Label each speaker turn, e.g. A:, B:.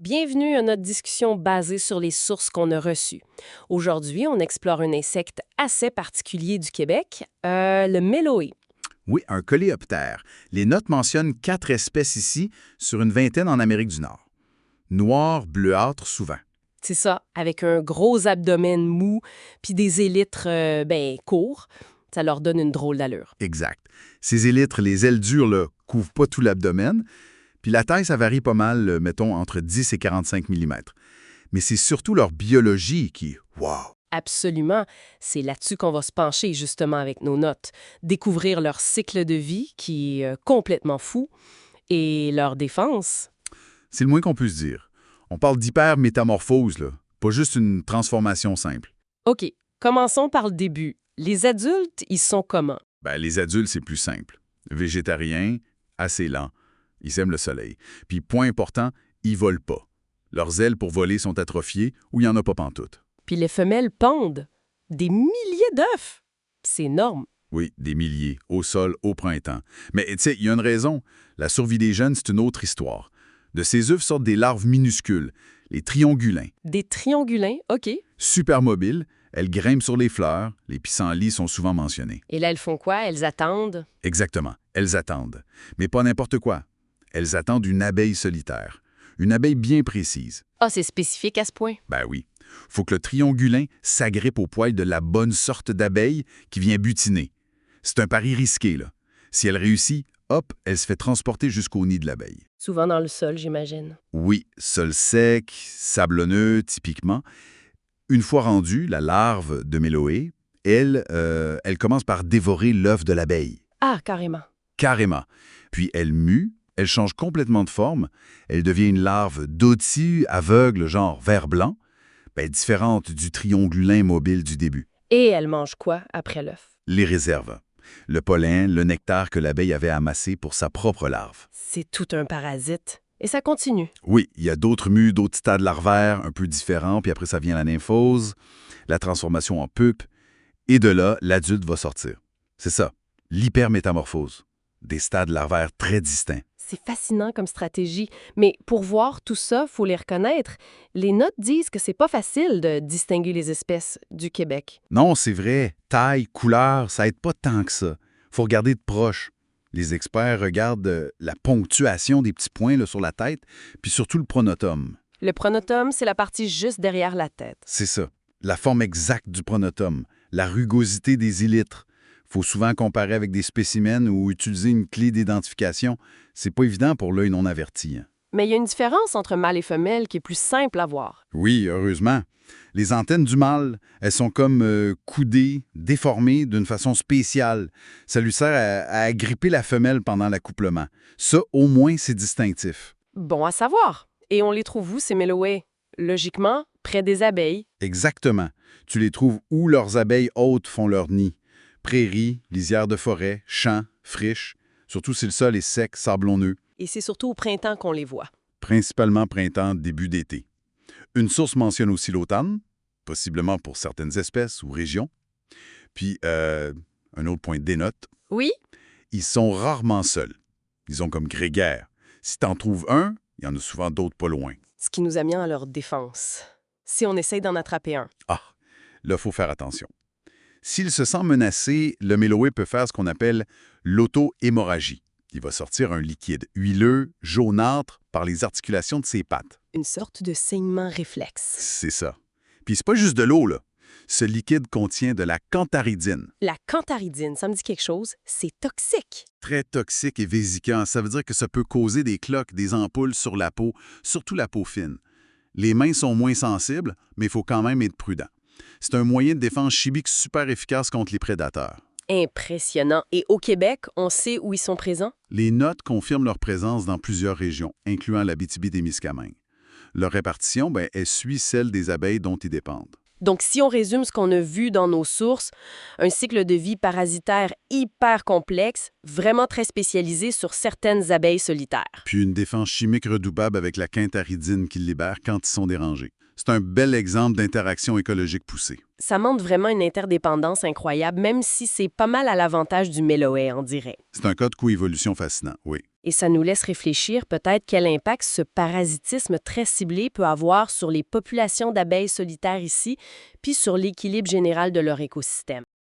A: Bienvenue à notre discussion basée sur les sources qu'on a reçues. Aujourd'hui, on explore un insecte assez particulier du Québec, le méloé.
B: Oui, un coléoptère. Les notes mentionnent 4 espèces ici, sur une vingtaine en Amérique du Nord. Noir, bleuâtre souvent.
A: C'est ça, avec un gros abdomen mou, puis des élytres, courts. Ça leur donne une drôle d'allure.
B: Exact. Ces élytres, les ailes dures, là, couvrent pas tout l'abdomen. Puis la taille, ça varie pas mal, mettons, entre 10 et 45 mm. Mais c'est surtout leur biologie qui... Wow!
A: Absolument. C'est là-dessus qu'on va se pencher, justement, avec nos notes. Découvrir leur cycle de vie, qui est complètement fou, et leur défense.
B: C'est le moins qu'on puisse dire. On parle d'hypermétamorphose, là. Pas juste une transformation simple.
A: OK, commençons par le début. Les adultes, ils sont comment?
B: Les adultes, c'est plus simple. Végétariens, assez lents. Ils aiment le soleil. Puis, point important, ils volent pas. Leurs ailes pour voler sont atrophiées ou il n'y en a pas pantoute.
A: Puis les femelles pondent des milliers d'œufs. C'est énorme.
B: Oui, des milliers, au sol, au printemps. Mais tu sais, il y a une raison. La survie des jeunes, c'est une autre histoire. De ces œufs sortent des larves minuscules, les triongulins.
A: Des triongulins, OK.
B: Super mobiles, elles grimpent sur les fleurs, les pissenlits sont souvent mentionnés.
A: Et là, elles font quoi? Elles attendent?
B: Exactement, elles attendent. Mais pas n'importe quoi. Elles attendent une abeille solitaire. Une abeille bien précise.
A: Ah, c'est spécifique à ce point.
B: Ben oui. Faut que le triongulin s'agrippe au poil de la bonne sorte d'abeille qui vient butiner. C'est un pari risqué, là. Si elle réussit, hop, elle se fait transporter jusqu'au nid de l'abeille.
A: Souvent dans le sol, j'imagine.
B: Oui, sol sec, sablonneux, typiquement. Une fois rendue, la larve de méloé, elle commence par dévorer l'œuf de l'abeille.
A: Ah, carrément.
B: Carrément. Puis elle mue, elle change complètement de forme, elle devient une larve dottie, aveugle, genre vert-blanc, différente du triongulin mobile du début.
A: Et elles mangent quoi après l'œuf?
B: Les réserves. Le pollen, le nectar que l'abeille avait amassé pour sa propre larve.
A: C'est tout un parasite. Et ça continue.
B: Oui, il y a d'autres mues, d'autres stades larvaires un peu différents, puis après ça vient la nymphose, la transformation en pupe, et de là, l'adulte va sortir. C'est ça, l'hypermétamorphose. Des stades larvaires très distincts.
A: C'est fascinant comme stratégie. Mais pour voir tout ça, faut les reconnaître. Les notes disent que c'est pas facile de distinguer les espèces du Québec.
B: Non, c'est vrai, taille, couleur, ça aide pas tant que ça. Faut regarder de proche. Les experts regardent la ponctuation des petits points là, sur la tête, puis surtout le pronotum.
A: Le pronotum, c'est la partie juste derrière la tête.
B: C'est ça, la forme exacte du pronotum, la rugosité des élytres. Faut souvent comparer avec des spécimens ou utiliser une clé d'identification. C'est pas évident pour l'œil non averti.
A: Mais il y a une différence entre mâle et femelle qui est plus simple à voir.
B: Oui, heureusement. Les antennes du mâle, elles sont comme coudées, déformées d'une façon spéciale. Ça lui sert à agripper la femelle pendant l'accouplement. Ça, au moins, c'est distinctif.
A: Bon à savoir. Et on les trouve où, ces méloés? Logiquement, près des abeilles.
B: Exactement. Tu les trouves où leurs abeilles hôtes font leur nid. Prairies, lisières de forêt, champs, friches, surtout si le sol est sec, sablonneux.
A: Et c'est surtout au printemps qu'on les voit.
B: Principalement printemps, début d'été. Une source mentionne aussi l'automne, possiblement pour certaines espèces ou régions. Puis, un autre point dénote,
A: Oui?
B: ils sont rarement seuls. Ils ont comme grégaire. Si t'en trouves un, il y en a souvent d'autres pas loin.
A: Ce qui nous a mis à leur défense. Si on essaye d'en attraper un.
B: Ah, là, faut faire attention. S'il se sent menacé, le méloé peut faire ce qu'on appelle l'auto-hémorragie. Il va sortir un liquide huileux, jaunâtre, par les articulations de ses pattes.
A: Une sorte de saignement réflexe.
B: C'est ça. Puis c'est pas juste de l'eau, là. Ce liquide contient de la cantharidine.
A: La cantharidine, ça me dit quelque chose, c'est toxique.
B: Très toxique et vésicant. Ça veut dire que ça peut causer des cloques, des ampoules sur la peau, surtout la peau fine. Les mains sont moins sensibles, mais il faut quand même être prudent. C'est un moyen de défense chimique super efficace contre les prédateurs.
A: Impressionnant. Et au Québec, on sait où ils sont présents?
B: Les notes confirment leur présence dans plusieurs régions, incluant l'Abitibi-Témiscamingue. Leur répartition, elle suit celle des abeilles dont ils dépendent.
A: Donc, si on résume ce qu'on a vu dans nos sources, un cycle de vie parasitaire hyper complexe, vraiment très spécialisé sur certaines abeilles solitaires.
B: Puis une défense chimique redoutable avec la cantharidine qu'ils libèrent quand ils sont dérangés. C'est un bel exemple d'interaction écologique poussée.
A: Ça montre vraiment une interdépendance incroyable, même si c'est pas mal à l'avantage du méloé, on dirait.
B: C'est un cas de coévolution fascinant, oui.
A: Et ça nous laisse réfléchir peut-être quel impact ce parasitisme très ciblé peut avoir sur les populations d'abeilles solitaires ici, puis sur l'équilibre général de leur écosystème.